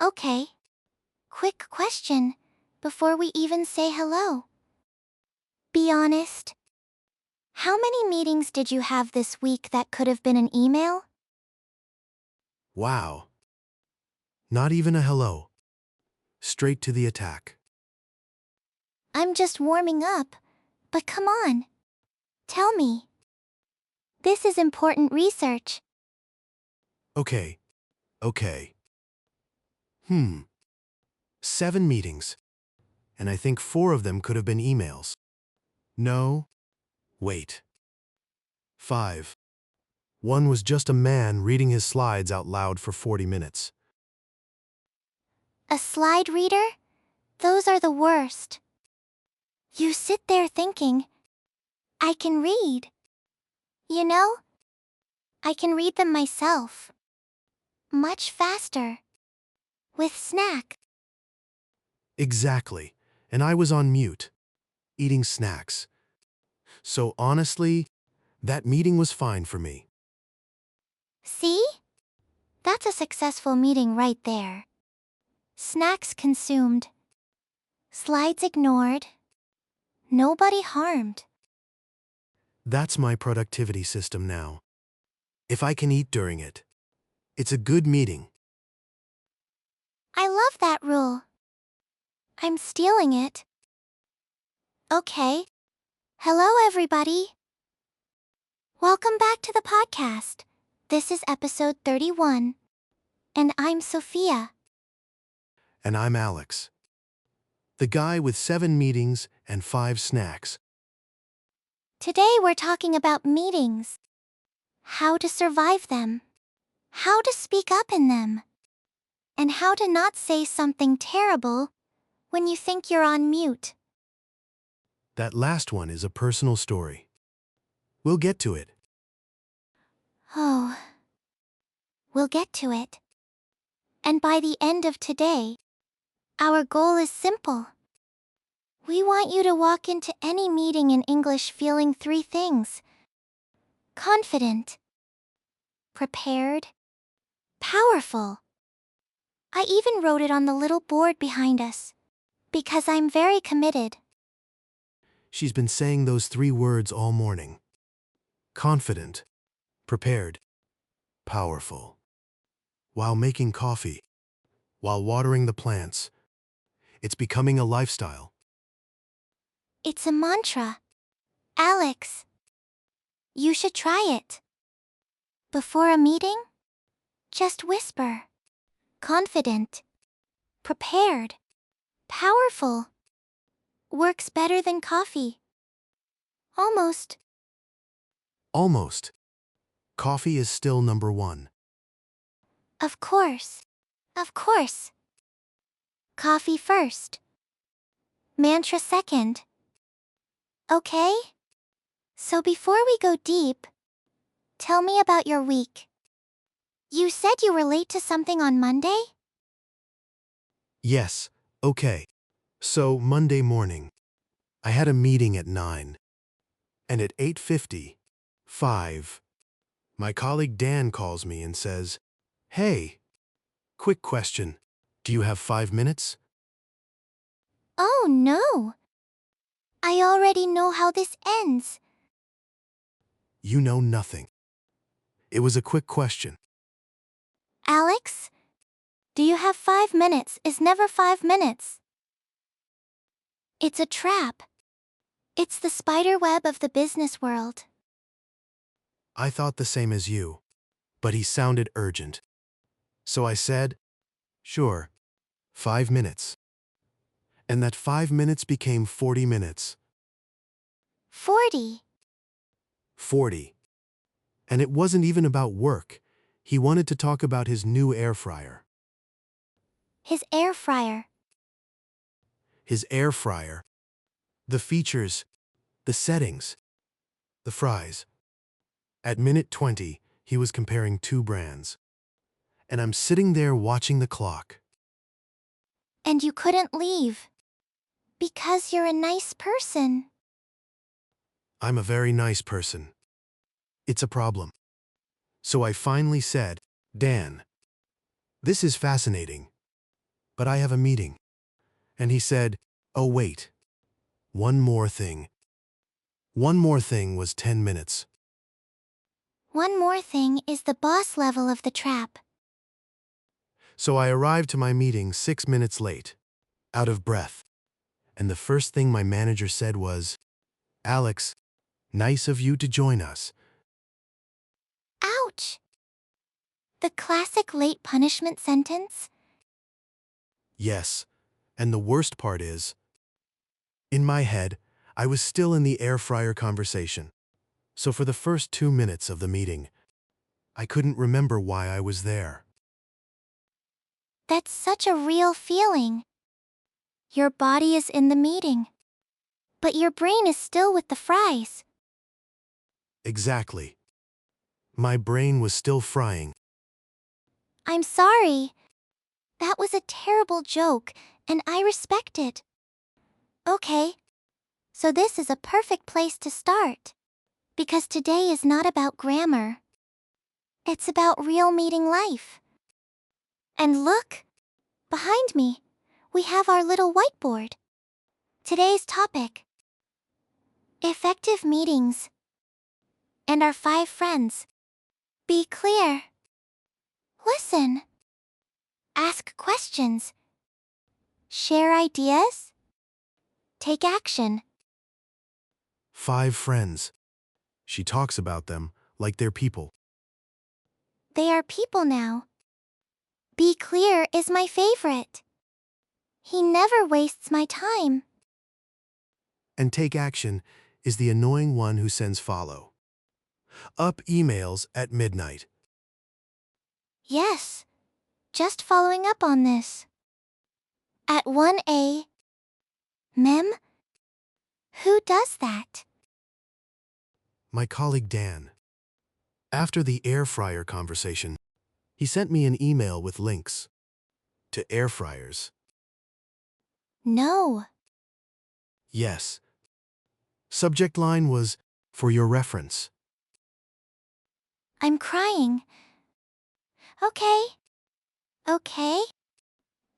Okay. Quick question, before we even say hello. Be honest. How many meetings did you have this week that could have been an email? Wow. Not even a hello. Straight to the attack. I'm just warming up, but come on. Tell me. This is important research. Okay. Okay. 7 meetings. And I think 4 of them could have been emails. No. Wait. 5. One was just a man reading his slides out loud for 40 minutes. A slide reader? Those are the worst. You sit there thinking, I can read. You know, I can read them myself. Much faster. With snack. Exactly. And I was on mute, eating snacks. So honestly, that meeting was fine for me. See? That's a successful meeting right there. Snacks consumed. Slides ignored. Nobody harmed. That's my productivity system now. If I can eat during it, it's a good meeting. I love that rule. I'm stealing it. Okay. Hello, everybody. Welcome back to the podcast. This is episode 31. And I'm Sophia. And I'm Alex. The guy with 7 meetings and 5 snacks. Today we're talking about meetings. How to survive them. How to speak up in them. And how to not say something terrible when you think you're on mute. That last one is a personal story. We'll get to it. Oh. We'll get to it. And by the end of today, our goal is simple. We want you to walk into any meeting in English feeling 3 things. Confident. Prepared. Powerful. I even wrote it on the little board behind us. Because I'm very committed. She's been saying those 3 words all morning. Confident, prepared, powerful. While making coffee, while watering the plants, it's becoming a lifestyle. It's a mantra. Alex. You should try it. Before a meeting? Just whisper. Confident. Prepared. Powerful. Works better than coffee. Almost. Almost. Coffee is still number 1. Of course. Of course. Coffee first. Mantra second. Okay? So before we go deep, tell me about your week. You said you were late to something on Monday? Yes, okay. So Monday morning, I had a meeting at 9. And at 8:55, my colleague Dan calls me and says, "Hey, quick question. Do you have 5 minutes?" Oh no. I already know how this ends. You know nothing. It was a quick question. Alex? Do you have 5 minutes is never 5 minutes. It's a trap. It's the spider web of the business world. I thought the same as you, but he sounded urgent. So I said, "Sure, 5 minutes." And that 5 minutes became 40 minutes. 40. 40. And it wasn't even about work. He wanted to talk about his new air fryer. His air fryer. His air fryer. The features, the settings, the fries. At minute 20, he was comparing 2 brands. And I'm sitting there watching the clock. And you couldn't leave. Because you're a nice person. I'm a very nice person. It's a problem. So I finally said, "Dan, this is fascinating. but I have a meeting. And he said, oh wait, one more thing. One more thing was 10 minutes. One more thing is the boss level of the trap. So I arrived to my meeting 6 minutes late, out of breath. And the first thing my manager said was, Alex, nice of you to join us. Ouch! The classic late punishment sentence? Yes, and the worst part is, in my head, I was still in the air fryer conversation. So for the first 2 minutes of the meeting, I couldn't remember why I was there. That's such a real feeling. Your body is in the meeting, but your brain is still with the fries. Exactly. My brain was still frying. I'm sorry. That was a terrible joke, and I respect it. Okay, so this is a perfect place to start. Because today is not about grammar. It's about real meeting life. And look, behind me, we have our little whiteboard. Today's topic: effective meetings. And our 5 friends. Be clear. Listen. Ask questions. Share ideas. Take action. 5 friends. She talks about them like they're people. They are people now. Be clear is my favorite. He never wastes my time. And take action is the annoying one who sends follow up emails at midnight. Yes, just following up on this. At 1 a.m. Who does that? My colleague Dan. After the air fryer conversation, he sent me an email with links to air fryers. No. Yes. Subject line was, for your reference. I'm crying. Okay.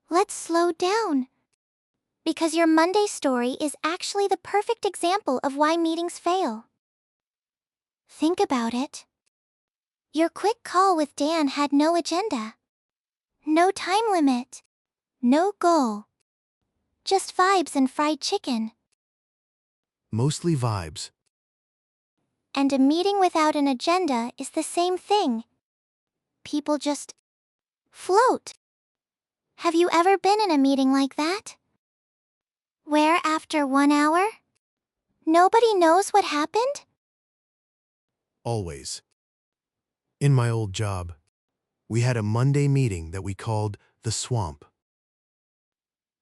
Let's slow down. Because your Monday story is actually the perfect example of why meetings fail. Think about it. Your quick call with Dan had no agenda. No time limit. No goal. Just vibes and fried chicken. Mostly vibes. And a meeting without an agenda is the same thing. People just float. Have you ever been in a meeting like that? Where after 1 hour, nobody knows what happened? Always. In my old job, we had a Monday meeting that we called the Swamp.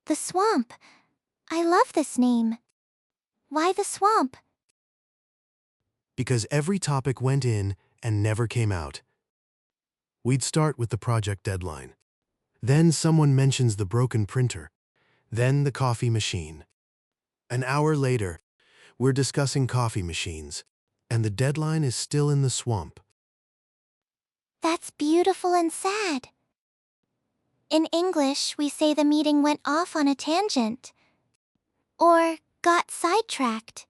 The Swamp. I love this name. Why the Swamp? Because every topic went in and never came out. We'd start with the project deadline. Then someone mentions the broken printer. Then the coffee machine. An hour later, we're discussing coffee machines, and the deadline is still in the swamp. That's beautiful and sad. In English, we say the meeting went off on a tangent. Or got sidetracked.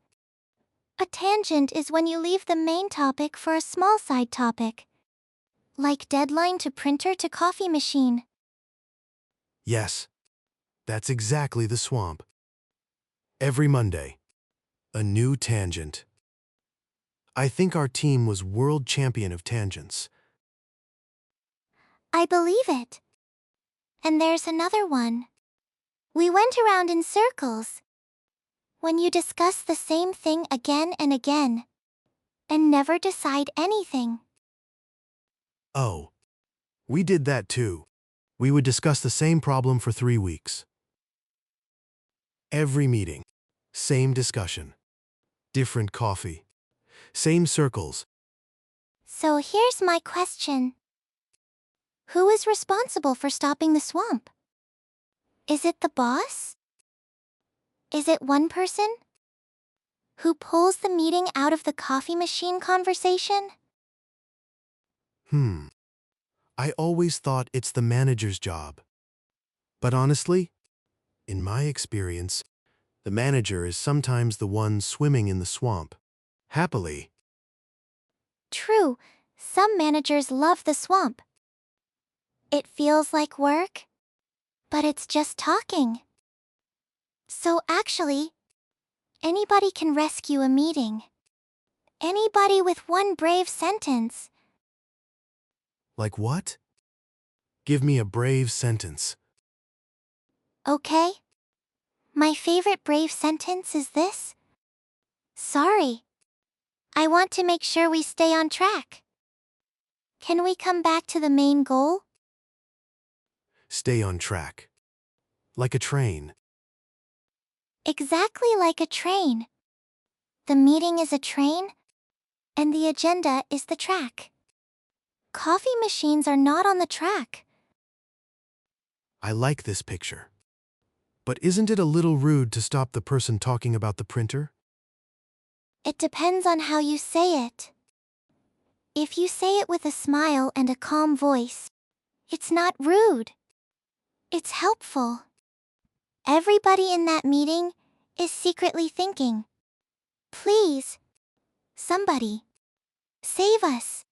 A tangent is when you leave the main topic for a small side topic. Like deadline to printer to coffee machine. Yes, that's exactly the swamp. Every Monday, a new tangent. I think our team was world champion of tangents. I believe it. And there's another one. We went around in circles. When you discuss the same thing again and again, and never decide anything. Oh, we did that too. We would discuss the same problem for 3 weeks. Every meeting, same discussion. Different coffee. Same circles. So here's my question. Who is responsible for stopping the swamp? Is it the boss? Is it one person? Who pulls the meeting out of the coffee machine conversation? I always thought it's the manager's job. But honestly, in my experience, the manager is sometimes the one swimming in the swamp. Happily, True, some managers love the swamp. It feels like work, but it's just talking. So actually, anybody can rescue a meeting. Anybody with one brave sentence. like what? Give me a brave sentence. Okay? My favorite brave sentence is this. Sorry. I want to make sure we stay on track. Can we come back to the main goal? Stay on track. Like a train. Exactly like a train. The meeting is a train, and the agenda is the track. Coffee machines are not on the track. I like this picture. But isn't it a little rude to stop the person talking about the printer? It depends on how you say it. If you say it with a smile and a calm voice, it's not rude. It's helpful. Everybody in that meeting is secretly thinking, please, somebody, save us.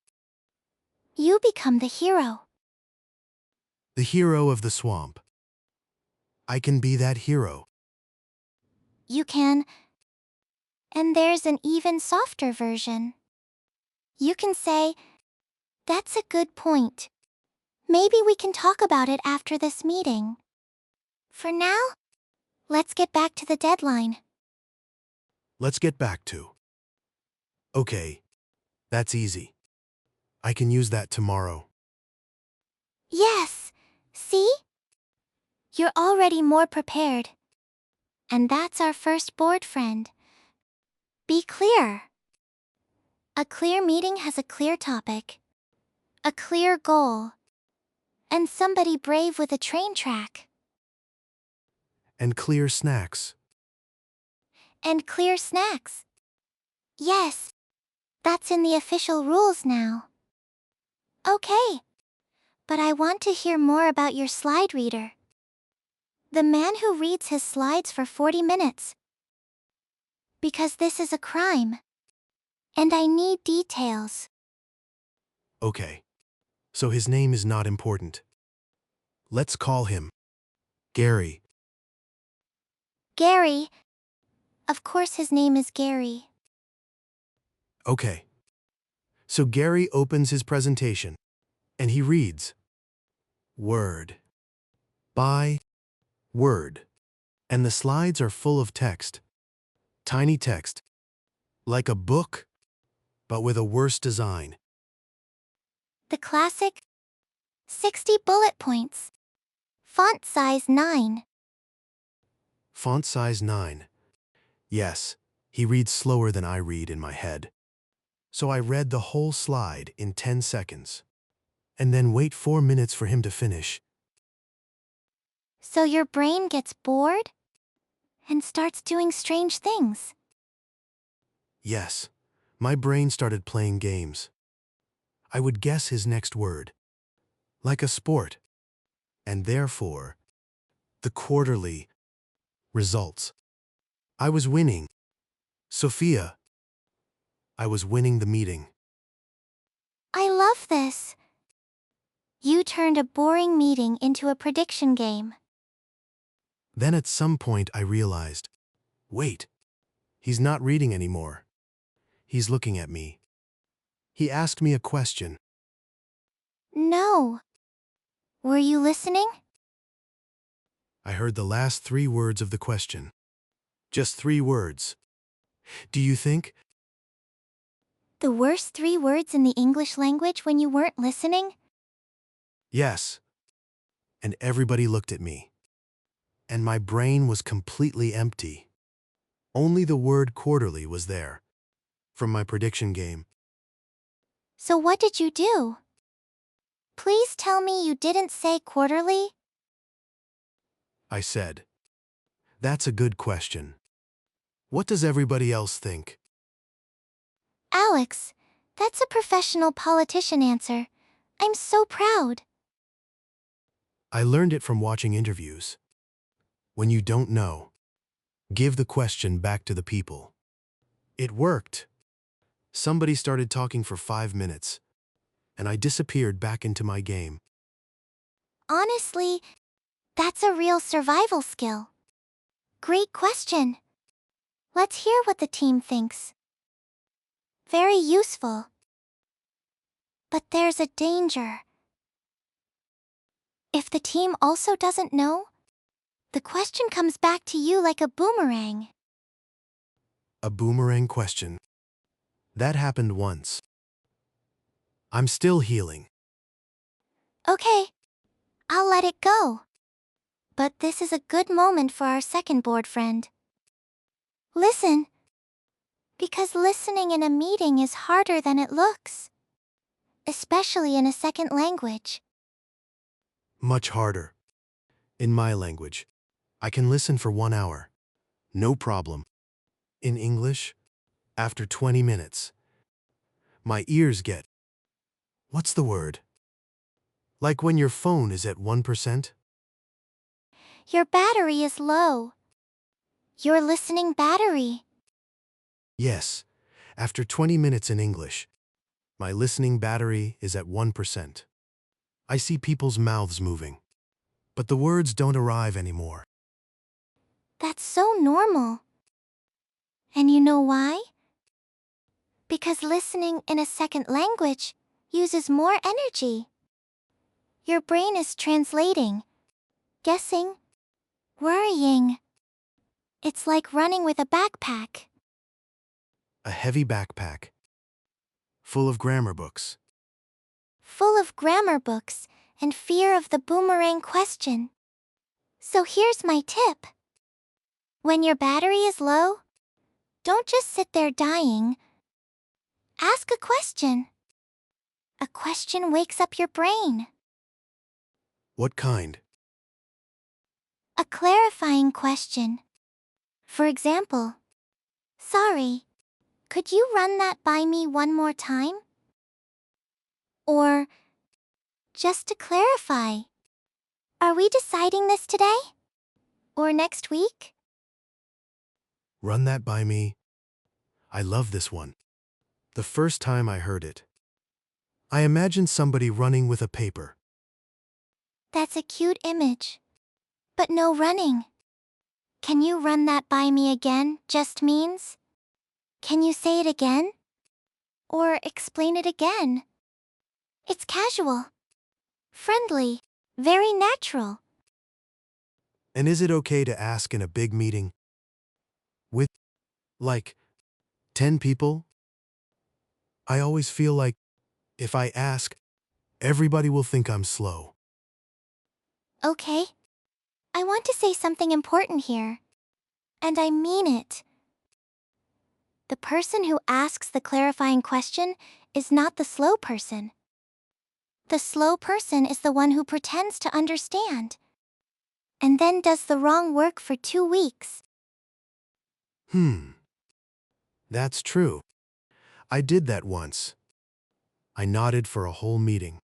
You become the hero. The hero of the swamp. I can be that hero. You can. And there's an even softer version. You can say, that's a good point. Maybe we can talk about it after this meeting. For now, let's get back to the deadline. Let's get back to. Okay, that's easy. I can use that tomorrow. Yes, see? You're already more prepared. And that's our first board friend. Be clear. A clear meeting has a clear topic, a clear goal, and somebody brave with a train track. And clear snacks. And clear snacks. Yes, that's in the official rules now. Okay, but I want to hear more about your slide reader. The man who reads his slides for 40 minutes. Because this is a crime. And I need details. Okay. So his name is not important. Let's call him Gary. Gary. Of course his name is Gary. Okay. So Gary opens his presentation, and he reads word by word. And the slides are full of text. Tiny text. Like a book, but with a worse design. The classic 60 bullet points. Font size 9. Font size 9. Yes, he reads slower than I read in my head. So I read the whole slide in 10 seconds. And then wait 4 minutes for him to finish. So your brain gets bored and starts doing strange things. Yes, my brain started playing games. I would guess his next word. Like a sport. And therefore, the quarterly results. I was winning. Sophia. I was winning the meeting. I love this. You turned a boring meeting into a prediction game. Then at some point I realized, wait, he's not reading anymore. He's looking at me. He asked me a question. No. Were you listening? I heard the last 3 words of the question. Just 3 words. Do you think? The worst 3 words in the English language when you weren't listening? Yes. And everybody looked at me. And my brain was completely empty. Only the word quarterly was there. From my prediction game. So what did you do? Please tell me you didn't say quarterly? I said, that's a good question. What does everybody else think? Alex, that's a professional politician answer. I'm so proud. I learned it from watching interviews. When you don't know, give the question back to the people. It worked. Somebody started talking for 5 minutes, and I disappeared back into my game. Honestly, that's a real survival skill. Great question. Let's hear what the team thinks. Very useful. But there's a danger. If the team also doesn't know, the question comes back to you like a boomerang. A boomerang question. That happened once. I'm still healing. Okay, I'll let it go. But this is a good moment for our second board friend. Listen. Because listening in a meeting is harder than it looks. Especially in a second language. Much harder. In my language, I can listen for 1 hour. No problem. In English, after 20 minutes, my ears get, what's the word? Like when your phone is at 1%? Your battery is low. Your listening battery. Yes, after 20 minutes in English, my listening battery is at 1%. I see people's mouths moving, but the words don't arrive anymore. That's so normal. And you know why? Because listening in a second language uses more energy. Your brain is translating, guessing, worrying. It's like running with a backpack. A heavy backpack, full of grammar books. Full of grammar books and fear of the boomerang question. So here's my tip. When your battery is low, don't just sit there dying. Ask a question. A question wakes up your brain. What kind? A clarifying question. For example, sorry, could you run that by me one more time? Or, just to clarify, are we deciding this today? Or next week? Run that by me. I love this one. The first time I heard it, I imagined somebody running with a paper. That's a cute image. But no running. Can you run that by me again just means? Can you say it again? Or explain it again? It's casual. Friendly. Very natural. And is it okay to ask in a big meeting? With, like, 10 people? I always feel like, if I ask, everybody will think I'm slow. Okay. I want to say something important here. And I mean it. The person who asks the clarifying question is not the slow person. The slow person is the one who pretends to understand. And then does the wrong work for 2 weeks. That's true. I did that once. I nodded for a whole meeting.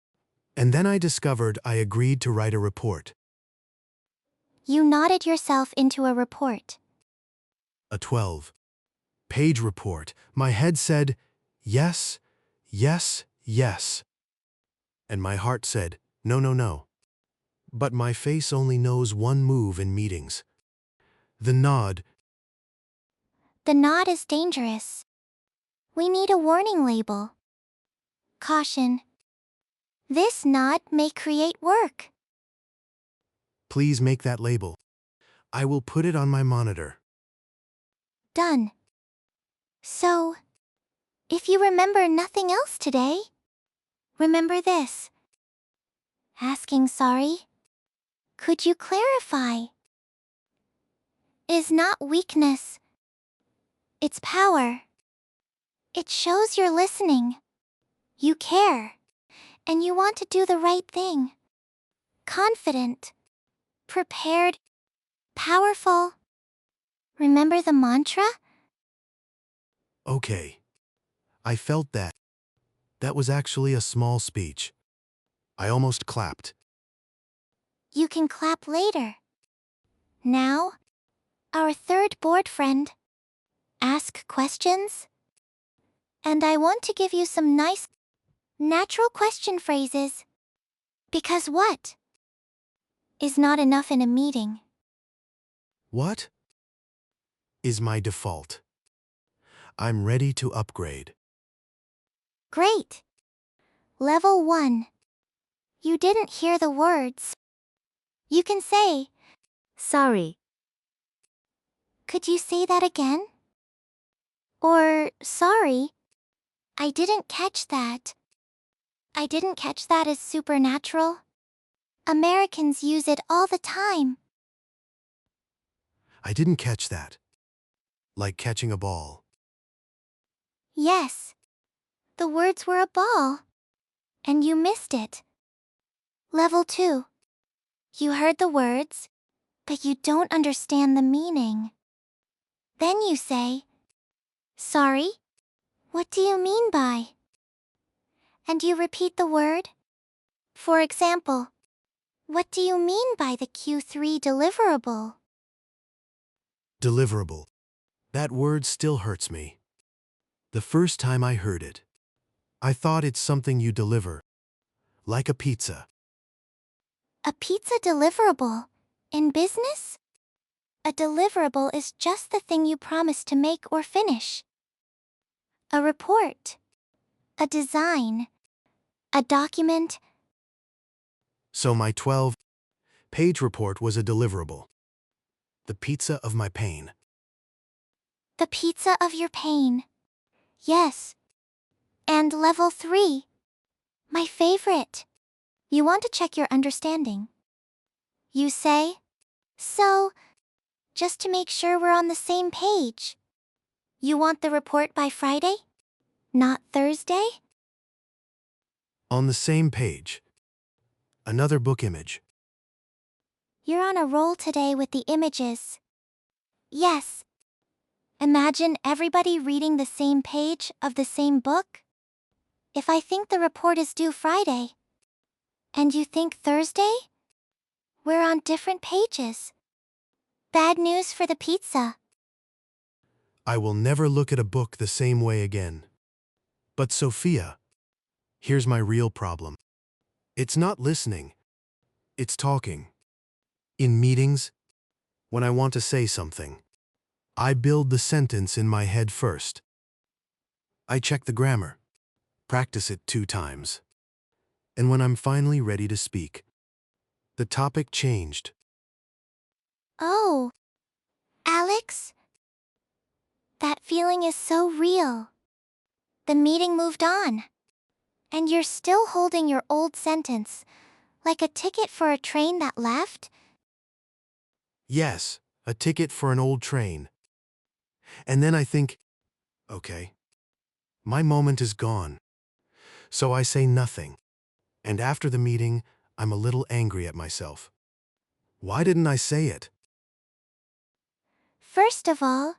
And then I discovered I agreed to write a report. You nodded yourself into a report. A 12-page report. My head said, yes, yes, yes. And my heart said, no, no, no. But my face only knows one move in meetings. The nod. The nod is dangerous. We need a warning label. Caution. This nod may create work. Please make that label. I will put it on my monitor. Done. So, if you remember nothing else today, remember this. Asking sorry, could you clarify, is not weakness. It's power. It shows you're listening. You care. And you want to do the right thing. Confident. Prepared. Powerful. Remember the mantra? Okay. I felt that. That was actually a small speech. I almost clapped. You can clap later. Now, our third board friend. Ask questions. And I want to give you some nice, natural question phrases. Because what is not enough in a meeting? What is my default? I'm ready to upgrade. Great. Level 1. You didn't hear the words. You can say, Sorry. could you say that again? Or, sorry, I didn't catch that. I didn't catch that is supernatural. Americans use it all the time. I didn't catch that. Like catching a ball. Yes. The words were a ball. And you missed it. Level 2. You heard the words, but you don't understand the meaning. Then you say, sorry? What do you mean by? And you repeat the word. For example, what do you mean by the Q3 deliverable? Deliverable. That word still hurts me. The first time I heard it, I thought it's something you deliver. Like a pizza. A pizza deliverable? In business? A deliverable is just the thing you promise to make or finish. A report. A design. A document. So my 12-page report was a deliverable. The pizza of my pain. The pizza of your pain. Yes. And level 3. My favorite. You want to check your understanding. You say, so, just to make sure we're on the same page. You want the report by Friday? Not Thursday? On the same page. Another book image. You're on a roll today with the images. Yes. Imagine everybody reading the same page of the same book. If I think the report is due Friday, and you think Thursday, we're on different pages. Bad news for the pizza. I will never look at a book the same way again. But Sophia, here's my real problem. It's not listening. It's talking. In meetings, when I want to say something, I build the sentence in my head first. I check the grammar, practice it 2 times. And when I'm finally ready to speak, the topic changed. Oh, Alex? That feeling is so real. The meeting moved on. And you're still holding your old sentence, like a ticket for a train that left? Yes, a ticket for an old train. And then I think, okay, my moment is gone. So I say nothing. And after the meeting, I'm a little angry at myself. Why didn't I say it? First of all,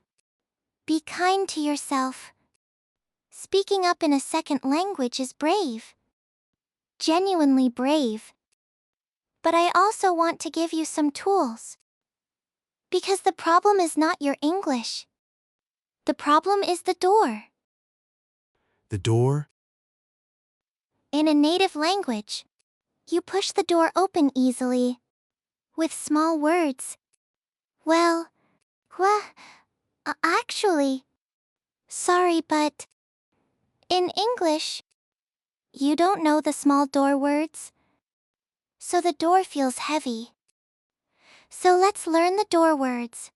be kind to yourself. Speaking up in a second language is brave. Genuinely brave. But I also want to give you some tools. Because the problem is not your English. The problem is the door. The door? In a native language, you push the door open easily. With small words. Well, actually, sorry, but in English, you don't know the small door words. So the door feels heavy. So let's learn the door words.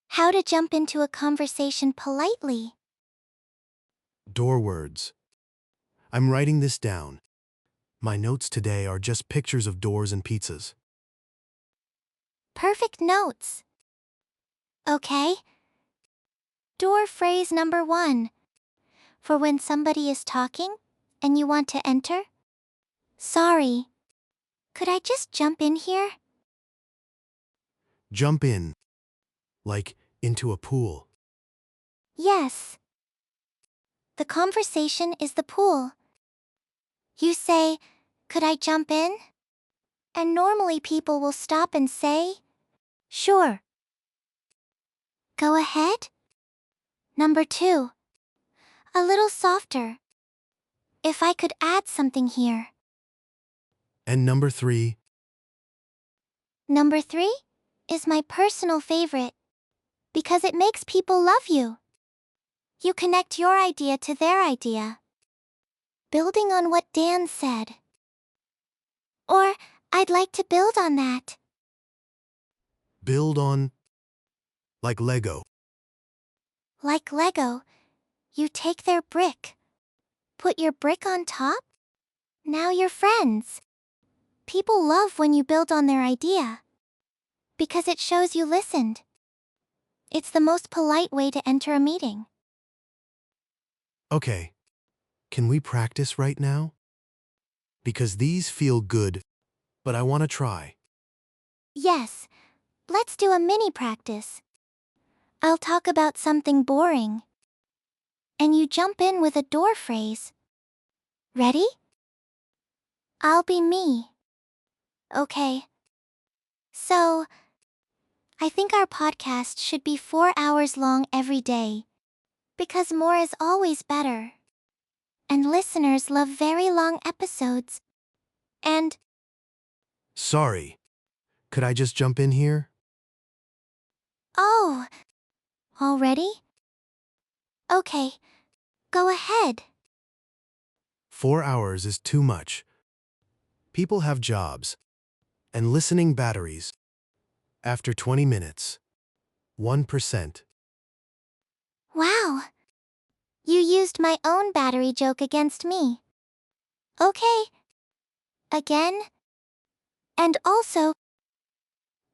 How to jump into a conversation politely. Door words. I'm writing this down. My notes today are just pictures of doors and pizzas. Perfect notes. Okay. Door phrase number 1. For when somebody is talking and you want to enter. Sorry. Could I just jump in here? Jump in. Like into a pool. Yes. The conversation is the pool. You say, could I jump in? And normally people will stop and say, "Sure. Go ahead." Number 2. A little softer. If I could add something here. And number 3, Number 3 is my personal favorite because it makes people love you. You connect your idea to their idea, building on what Dan said. Or, I'd like to build on that. build on, like Lego. Like Lego, you take their brick, put your brick on top. Now you're friends. People love when you build on their idea because it shows you listened. It's the most polite way to enter a meeting. Okay, can we practice right now? Because these feel good, but I want to try. Yes, let's do a mini practice. I'll talk about something boring, and you jump in with a door phrase. Ready? I'll be me. Okay. So, I think our podcast should be 4 hours long every day, because more is always better. And listeners love very long episodes. And, Sorry, could I just jump in here? oh, already? Okay, go ahead. 4 hours is too much. People have jobs and listening batteries. After 20 minutes, 1%. Wow. You used my own battery joke against me. Okay. Again? And also,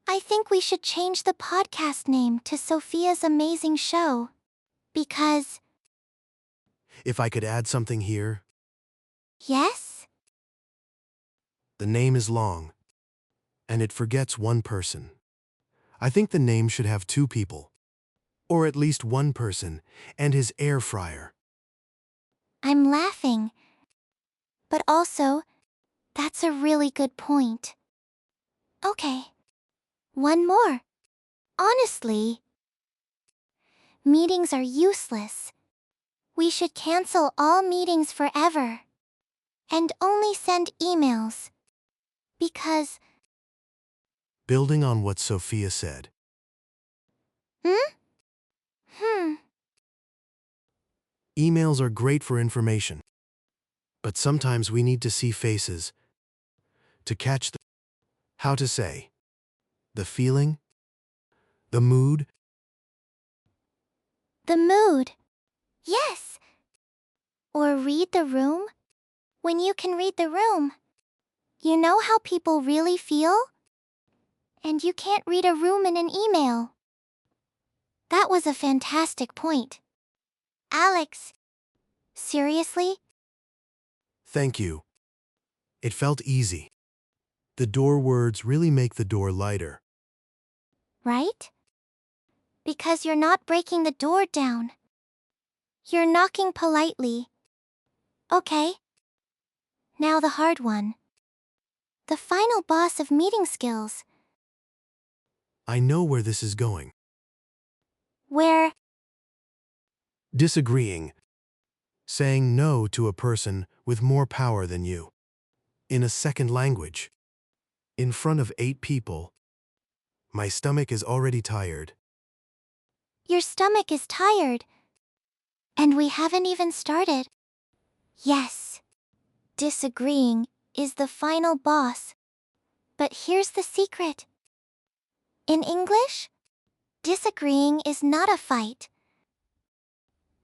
I think we should change the podcast name to Sophia's Amazing Show. Because, If I could add something here, yes? the name is long, and it forgets one person. I think the name should have 2 people, or at least one person and his air fryer. I'm laughing. But also, that's a really good point. Okay. One more. Honestly, meetings are useless. We should cancel all meetings forever. And only send emails. Because, Building on what Sophia said, hmm, emails are great for information, but sometimes we need to see faces to catch the, how to say, the feeling, the mood. the mood. Yes. Or read the room. When you can read the room, you know how people really feel? And you can't read a room in an email. That was a fantastic point. Alex, seriously? Thank you. It felt easy. The door words really make the door lighter. Right? Because you're not breaking the door down. You're knocking politely. Okay. Now the hard one. The final boss of meeting skills, I know where this is going. where, Disagreeing. Saying no to a person with more power than you. In a second language. In front of 8 people. My stomach is already tired. your stomach is tired. And we haven't even started. Yes, disagreeing is the final boss. But here's the secret. In English, disagreeing is not a fight.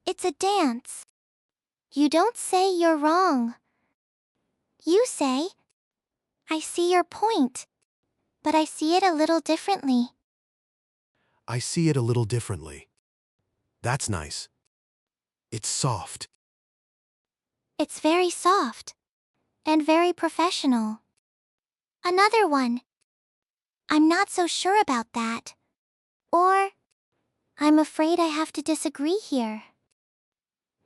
It's a dance. You don't say you're wrong. You say, I see your point, but I see it a little differently. I see it a little differently. That's nice. It's soft. It's very soft and very professional. Another one. I'm not so sure about that. Or, I'm afraid I have to disagree here.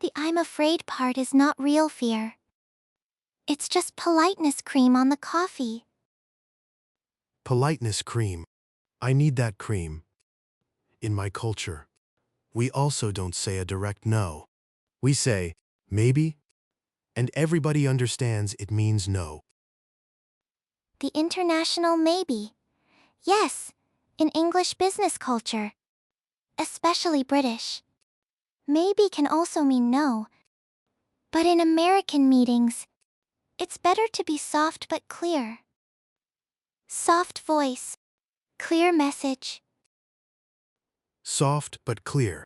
The I'm afraid part is not real fear. It's just politeness cream on the coffee. Politeness cream. I need that cream. In my culture, we also don't say a direct no. We say, maybe, and everybody understands it means no. The international maybe. Yes, in English business culture. Especially British. Maybe can also mean no. But in American meetings, it's better to be soft but clear. Soft voice. Clear message. Soft but clear.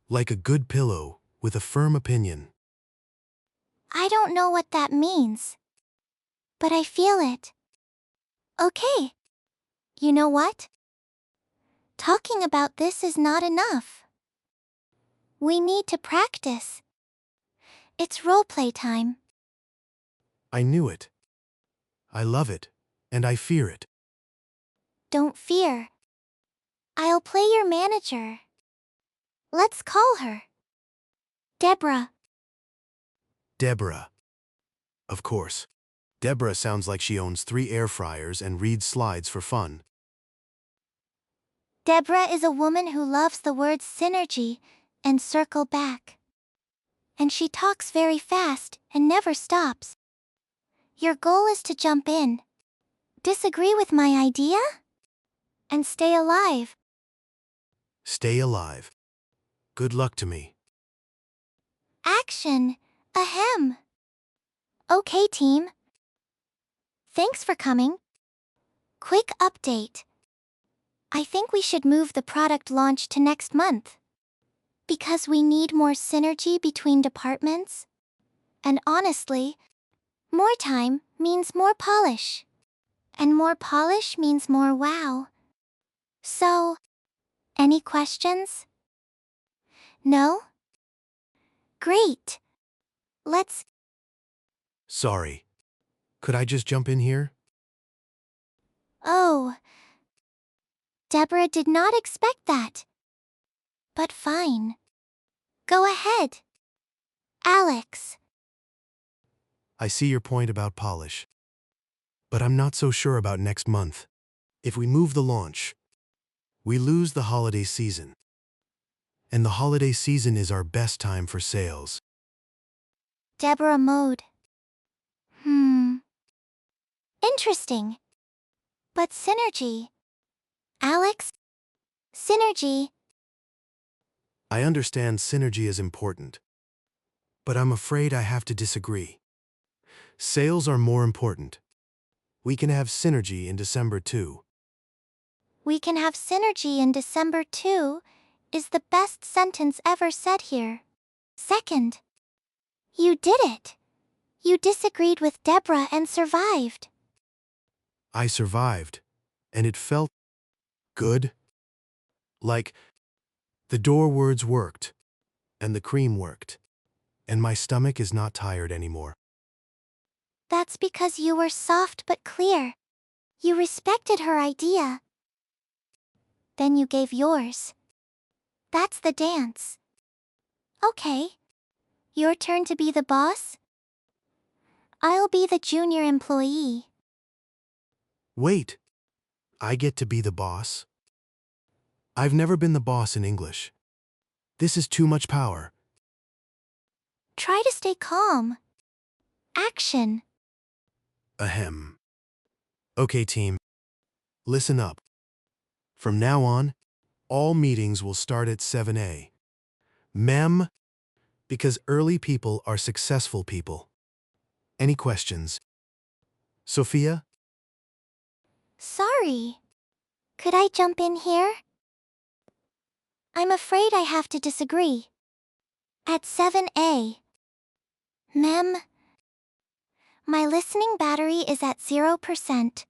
Like a good pillow with a firm opinion. I don't know what that means. But I feel it. Okay. You know what? Talking about this is not enough. We need to practice. It's roleplay time. I knew it. I love it, and I fear it. Don't fear. I'll play your manager. Let's call her. Deborah. Deborah. Of course. Deborah sounds like she owns 3 air fryers and reads slides for fun. Deborah is a woman who loves the words synergy and circle back. And she talks very fast and never stops. Your goal is to jump in. Disagree with my idea? And stay alive. Stay alive. Good luck to me. Action. Ahem. Okay, team. Thanks for coming. Quick update. I think we should move the product launch to next month. Because we need more synergy between departments. And honestly, more time means more polish. And more polish means more wow. So, any questions? No? Great. Let's... Sorry. Could I just jump in here? Oh. Deborah did not expect that. But fine. Go ahead. Alex. I see your point about polish. But I'm not so sure about next month. If we move the launch, we lose the holiday season. And the holiday season is our best time for sales. Deborah mode. Interesting. But synergy. Alex? Synergy. I understand synergy is important. But I'm afraid I have to disagree. Sales are more important. We can have synergy in December too. We can have synergy in December too is the best sentence ever said here. Second. You did it. You disagreed with Deborah and survived. I survived, and it felt good. Like the door words worked, and the cream worked, and my stomach is not tired anymore. That's because you were soft but clear. You respected her idea. Then you gave yours. That's the dance. Okay. Your turn to be the boss? I'll be the junior employee. Wait, I get to be the boss? I've never been the boss in English. This is too much power. Try to stay calm. Action. Ahem. Okay, team. Listen up. From now on, all meetings will start at 7 a.m. Mem, because early people are successful people. Any questions? Sophia? Sorry. Could I jump in here? I'm afraid I have to disagree. At 7 a.m. Mem, my listening battery is at 0%.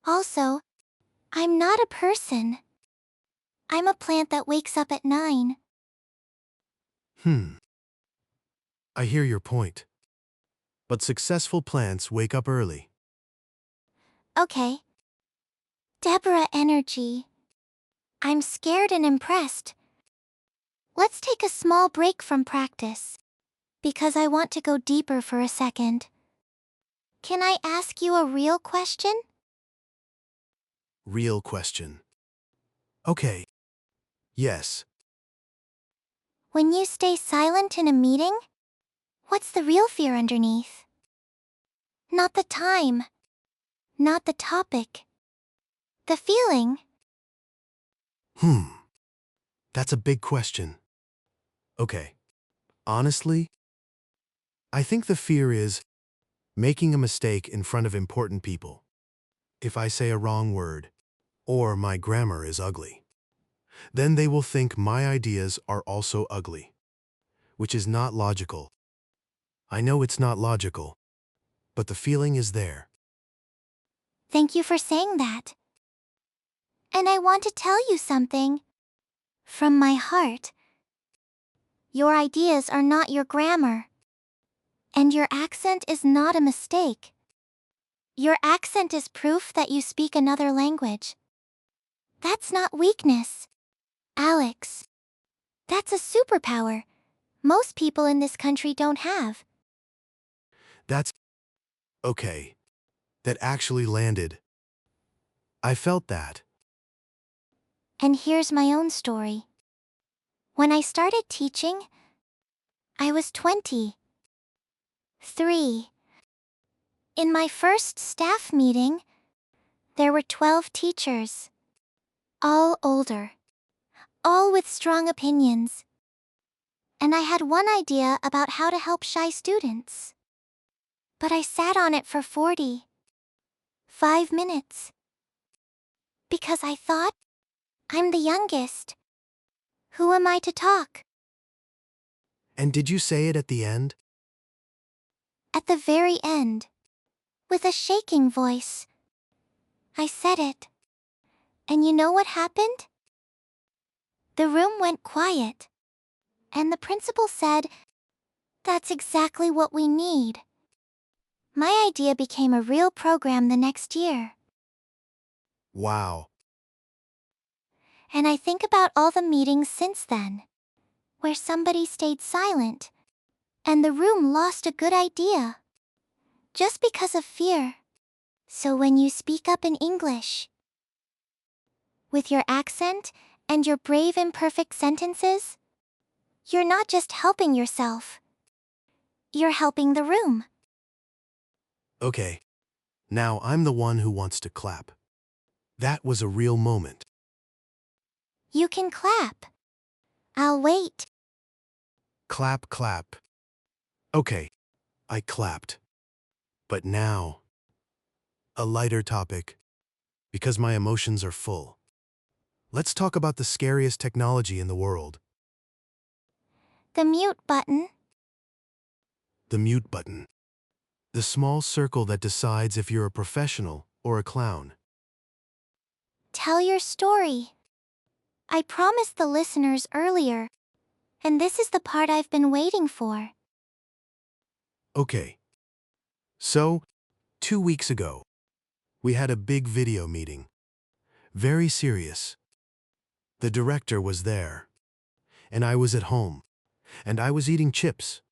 Also, I'm not a person. I'm a plant that wakes up at 9. I hear your point. But successful plants wake up early. Okay. Deborah energy. I'm scared and impressed. Let's take a small break from practice. Because I want to go deeper for a second. Can I ask you a real question? Real question. Okay. Yes. When you stay silent in a meeting, what's the real fear underneath? Not the time, not the topic. The feeling. That's a big question. Okay. Honestly, I think the fear is making a mistake in front of important people. If I say a wrong word, or my grammar is ugly, then they will think my ideas are also ugly, which is not logical. I know it's not logical, but the feeling is there. Thank you for saying that. And I want to tell you something. From my heart. Your ideas are not your grammar. And your accent is not a mistake. Your accent is proof that you speak another language. That's not weakness, Alex. That's a superpower most people in this country don't have. That's okay. That actually landed. I felt that. And here's my own story. When I started teaching, I was 23. In my first staff meeting, there were 12 teachers. All older. All with strong opinions. And I had one idea about how to help shy students. But I sat on it for 45 minutes. Because I thought, I'm the youngest. Who am I to talk? And did you say it at the end? At the very end, with a shaking voice, I said it. And you know what happened? The room went quiet. And the principal said, "That's exactly what we need." My idea became a real program the next year. Wow. And I think about all the meetings since then, where somebody stayed silent, and the room lost a good idea, just because of fear. So when you speak up in English, with your accent and your brave imperfect sentences, you're not just helping yourself. You're helping the room. Okay. Now I'm the one who wants to clap. That was a real moment. You can clap. I'll wait. Clap, clap. Okay. I clapped. But now, a lighter topic, because my emotions are full. Let's talk about the scariest technology in the world, The mute button. the mute button. The small circle that decides if you're a professional or a clown. Tell your story. I promised the listeners earlier, and this is the part I've been waiting for. Okay. So, 2 weeks ago, we had a big video meeting. Very serious. The director was there, and I was at home, and I was eating chips.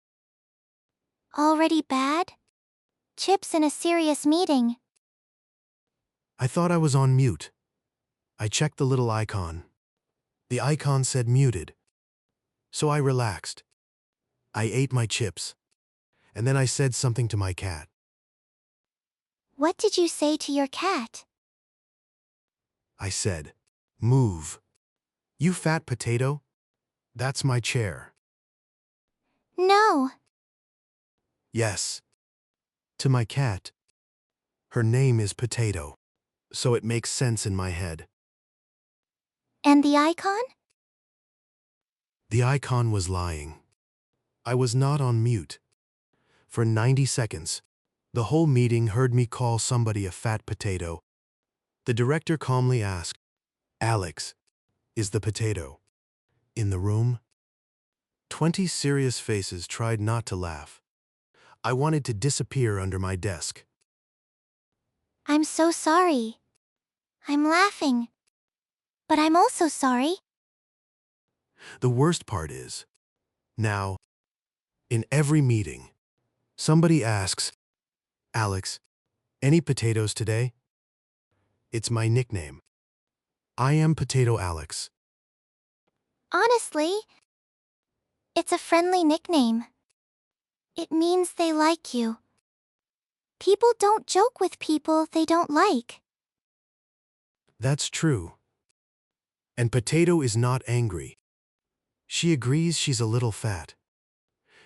Already bad? Chips in a serious meeting. I thought I was on mute. I checked the little icon. The icon said muted. So I relaxed. I ate my chips. And then I said something to my cat. What did you say to your cat? I said, "Move. You fat potato. That's my chair." No. Yes. To my cat. Her name is Potato. So it makes sense in my head. And the icon? The icon was lying. I was not on mute. For 90 seconds, the whole meeting heard me call somebody a fat potato. The director calmly asked, "Alex, is the potato in the room?" 20 serious faces tried not to laugh. I wanted to disappear under my desk. I'm so sorry. I'm laughing. But I'm also sorry. The worst part is, now, in every meeting, somebody asks, "Alex, any potatoes today?" It's my nickname. I am Potato Alex. Honestly, it's a friendly nickname. It means they like you. People don't joke with people they don't like. That's true. And Potato is not angry. She agrees she's a little fat.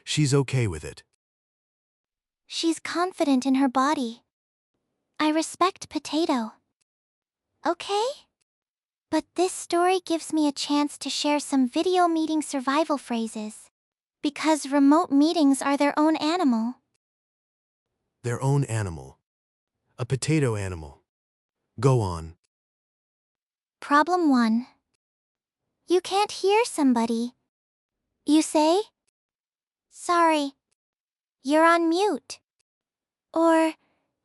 She's okay with it. She's confident in her body. I respect Potato. Okay? But this story gives me a chance to share some video meeting survival phrases. Because remote meetings are their own animal. Their own animal. A potato animal. Go on. Problem 1. You can't hear somebody. You say, "Sorry, you're on mute." Or,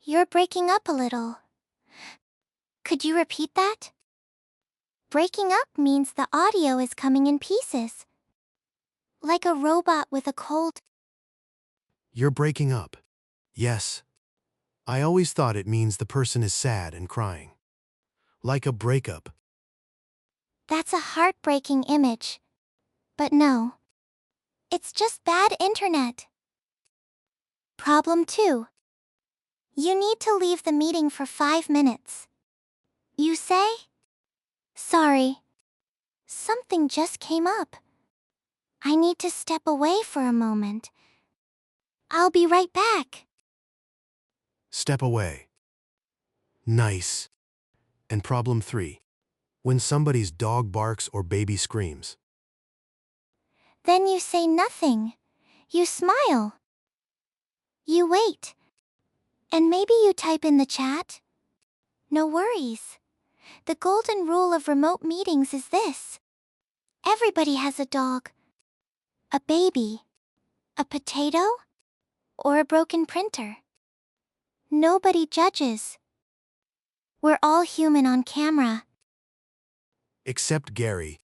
"You're breaking up a little." Could you repeat that? Breaking up means the audio is coming in pieces. Like a robot with a cold. You're breaking up. Yes. I always thought it means the person is sad and crying. Like a breakup. That's a heartbreaking image. But no. It's just bad internet. Problem 2. You need to leave the meeting for 5 minutes. You say, "Sorry, something just came up. I need to step away for a moment. I'll be right back." Step away. Nice. And problem 3. When somebody's dog barks or baby screams. Then you say nothing. You smile. You wait. And maybe you type in the chat. No worries. The golden rule of remote meetings is this. Everybody has a dog, a baby, a potato, or a broken printer. Nobody judges. We're all human on camera. Except Gary.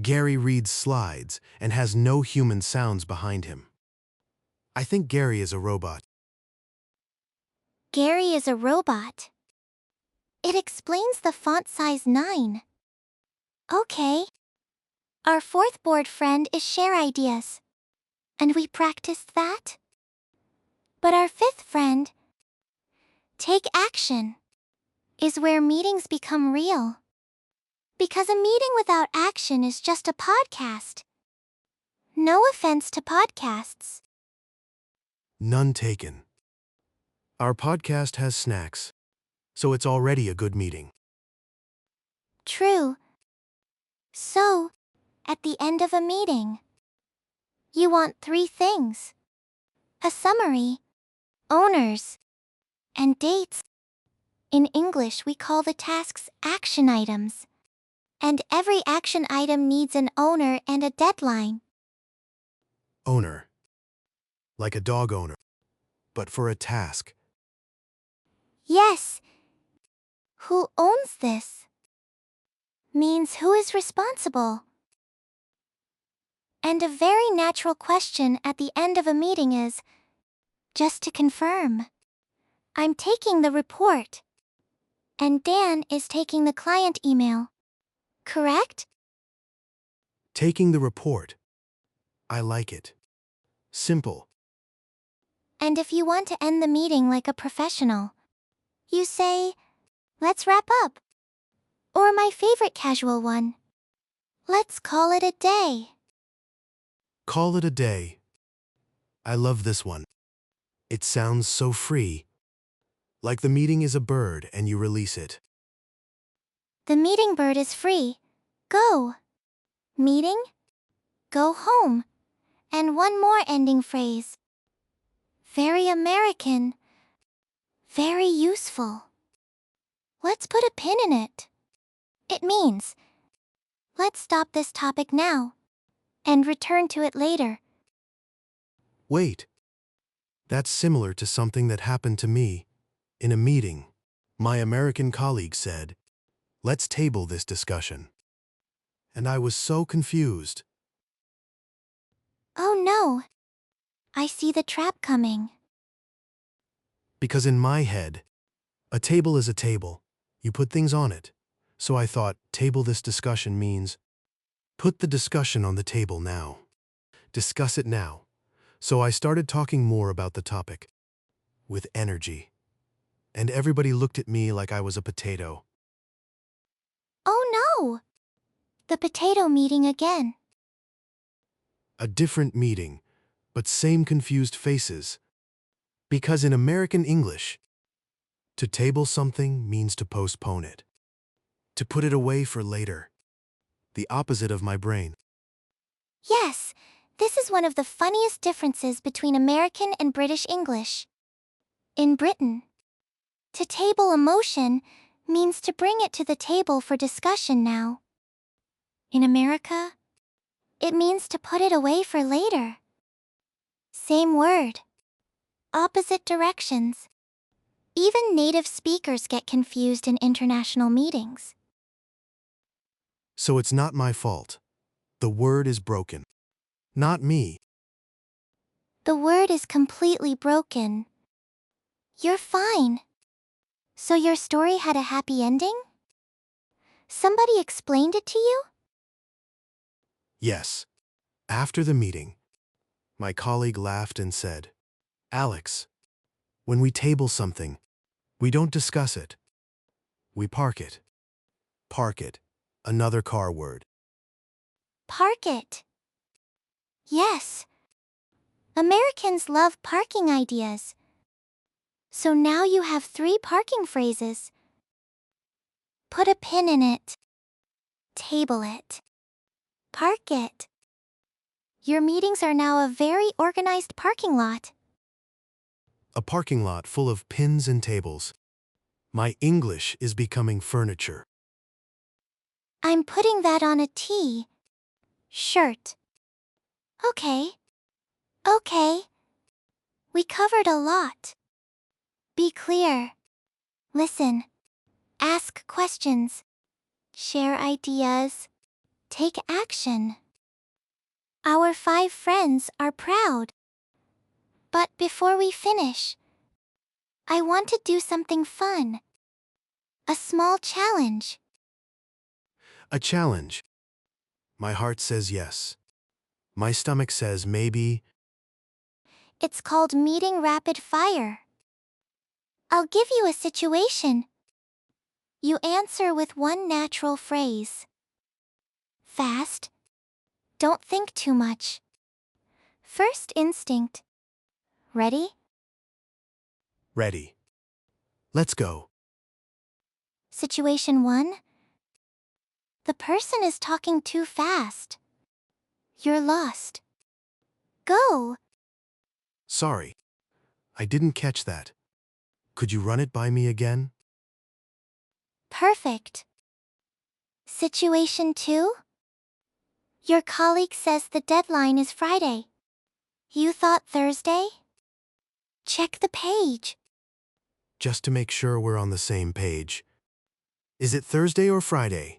Gary reads slides and has no human sounds behind him. I think Gary is a robot. Gary is a robot. It explains the font size 9. Okay. Our 4th board friend is share ideas. And we practiced that. But our 5th friend, take action, is where meetings become real. Because a meeting without action is just a podcast. No offense to podcasts. None taken. Our podcast has snacks, so it's already a good meeting. True. So, at the end of a meeting, you want 3 things. A summary, owners, and dates. In English, we call the tasks action items. And every action item needs an owner and a deadline. Owner. Like a dog owner, but for a task. Yes. Who owns this? Means who is responsible. And a very natural question at the end of a meeting is, just to confirm, I'm taking the report. And Dan is taking the client email. Correct? Taking the report. I like it. Simple. And if you want to end the meeting like a professional, you say, "Let's wrap up." Or my favorite casual one, "Let's call it a day." Call it a day. I love this one. It sounds so free. Like the meeting is a bird and you release it. The meeting bird is free. Go. Meeting? Go home. And one more ending phrase. Very American. Very useful. Let's put a pin in it. It means, let's stop this topic now and return to it later. Wait. That's similar to something that happened to me in a meeting. My American colleague said, "Let's table this discussion." And I was so confused. Oh no. I see the trap coming. Because in my head, a table is a table. You put things on it. So I thought, table this discussion means put the discussion on the table now. Discuss it now. So I started talking more about the topic, with energy. And everybody looked at me like I was a potato. Oh no! The potato meeting again. A different meeting, but same confused faces. Because in American English, to table something means to postpone it, to put it away for later. The opposite of my brain. Yes, this is one of the funniest differences between American and British English. In Britain, to table a motion means to bring it to the table for discussion now. In America, it means to put it away for later. Same word. Opposite directions. Even native speakers get confused in international meetings. So it's not my fault. The word is broken. Not me. The word is completely broken. You're fine. So your story had a happy ending? Somebody explained it to you? Yes. After the meeting, my colleague laughed and said, Alex, when we table something, we don't discuss it. We park it. Park it. Another car word. Park it. Yes. Americans love parking ideas. So now you have 3 parking phrases. Put a pin in it. Table it. Park it. Your meetings are now a very organized parking lot. A parking lot full of pins and tables. My English is becoming furniture. I'm putting that on a T-shirt. Okay. Okay. We covered a lot. Be clear. Listen. Ask questions. Share ideas. Take action. Our 5 friends are proud. But before we finish, I want to do something fun. A small challenge. A challenge. My heart says yes. My stomach says maybe. It's called Meeting Rapid Fire. I'll give you a situation. You answer with one natural phrase. Fast. Don't think too much. First instinct. Ready? Ready. Let's go. Situation 1. The person is talking too fast. You're lost. Go. Sorry. I didn't catch that. Could you run it by me again? Perfect. Situation 2. Your colleague says the deadline is Friday. You thought Thursday? Check the page. Just to make sure we're on the same page. Is it Thursday or Friday?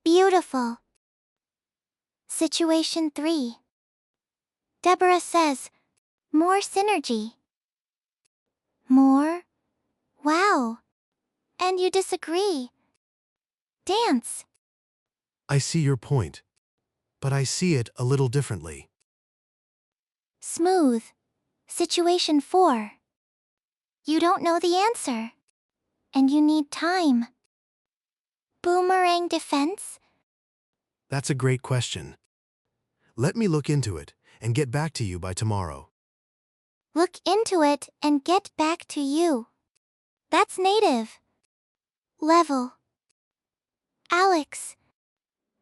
Beautiful. Situation 3. Deborah says, more synergy. More? Wow. And you disagree. Dance. I see your point, but I see it a little differently. Smooth. Situation 4. You don't know the answer. And you need time. Boomerang defense? That's a great question. Let me look into it and get back to you by tomorrow. Look into it and get back to you. That's native. Level. Alex.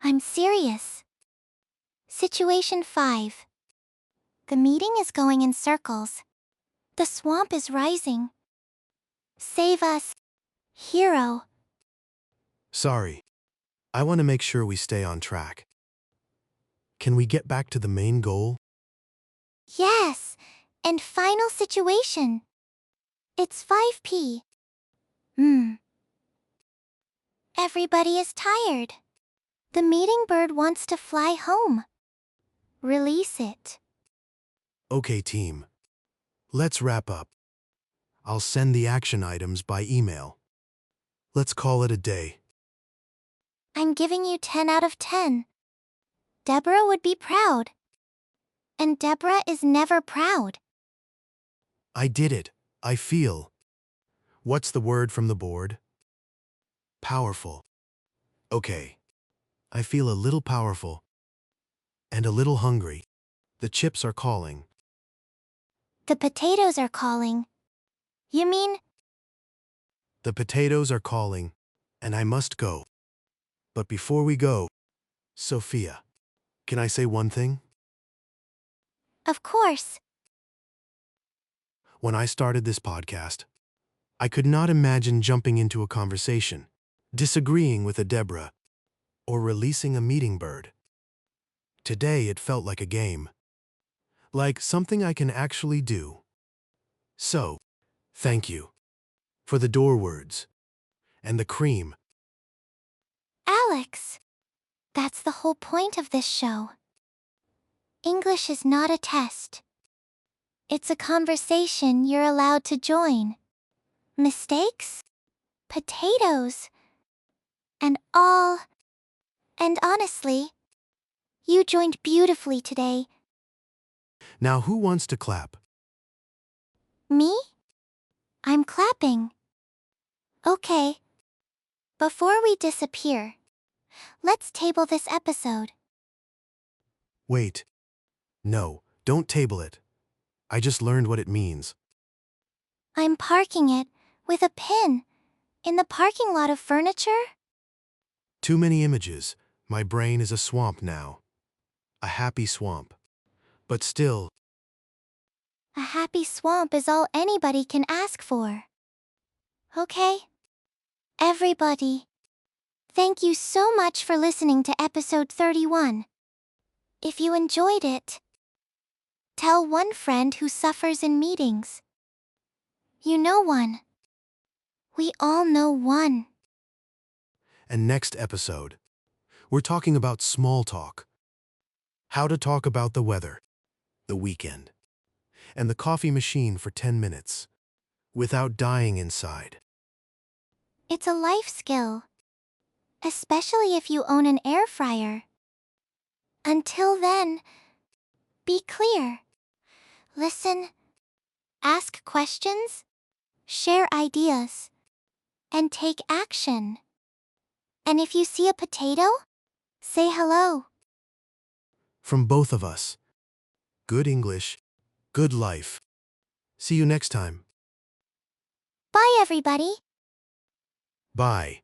I'm serious. Situation 5. The meeting is going in circles. The swamp is rising. Save us. Hero. Sorry. I want to make sure we stay on track. Can we get back to the main goal? Yes. And final situation. It's 5 p. Everybody is tired. The meeting bird wants to fly home. Release it. Okay, team. Let's wrap up. I'll send the action items by email. Let's call it a day. I'm giving you 10 out of 10. Deborah would be proud. And Deborah is never proud. I did it. I feel. What's the word from the board? Powerful. Okay. I feel a little powerful. And a little hungry. The chips are calling. The potatoes are calling. You mean, The potatoes are calling, and I must go. But before we go, Sophia, can I say one thing? of course. When I started this podcast, I could not imagine jumping into a conversation, disagreeing with a Deborah, or releasing a meeting bird. Today it felt like a game. Like something I can actually do. So, thank you. For the door words. And the cream. Alex, that's the whole point of this show. English is not a test. It's a conversation you're allowed to join. Mistakes? Potatoes? And all. And honestly, you joined beautifully today. Now who wants to clap? Me? I'm clapping. Okay. Before we disappear, let's table this episode. Wait. No, don't table it. I just learned what it means. I'm parking it with a pin in the parking lot of furniture. Too many images. My brain is a swamp now. A happy swamp. But still, A happy swamp is all anybody can ask for. Okay? Everybody, thank you so much for listening to episode 31. If you enjoyed it, tell one friend who suffers in meetings. You know one. We all know one. and next episode, we're talking about small talk. How to talk about the weather, the weekend, and the coffee machine for 10 minutes without dying inside. It's a life skill, especially if you own an air fryer. Until then, be clear. Listen, ask questions, share ideas, and take action. And if you see a potato, say hello. From both of us, good English, good life. See you next time. Bye, everybody. Bye.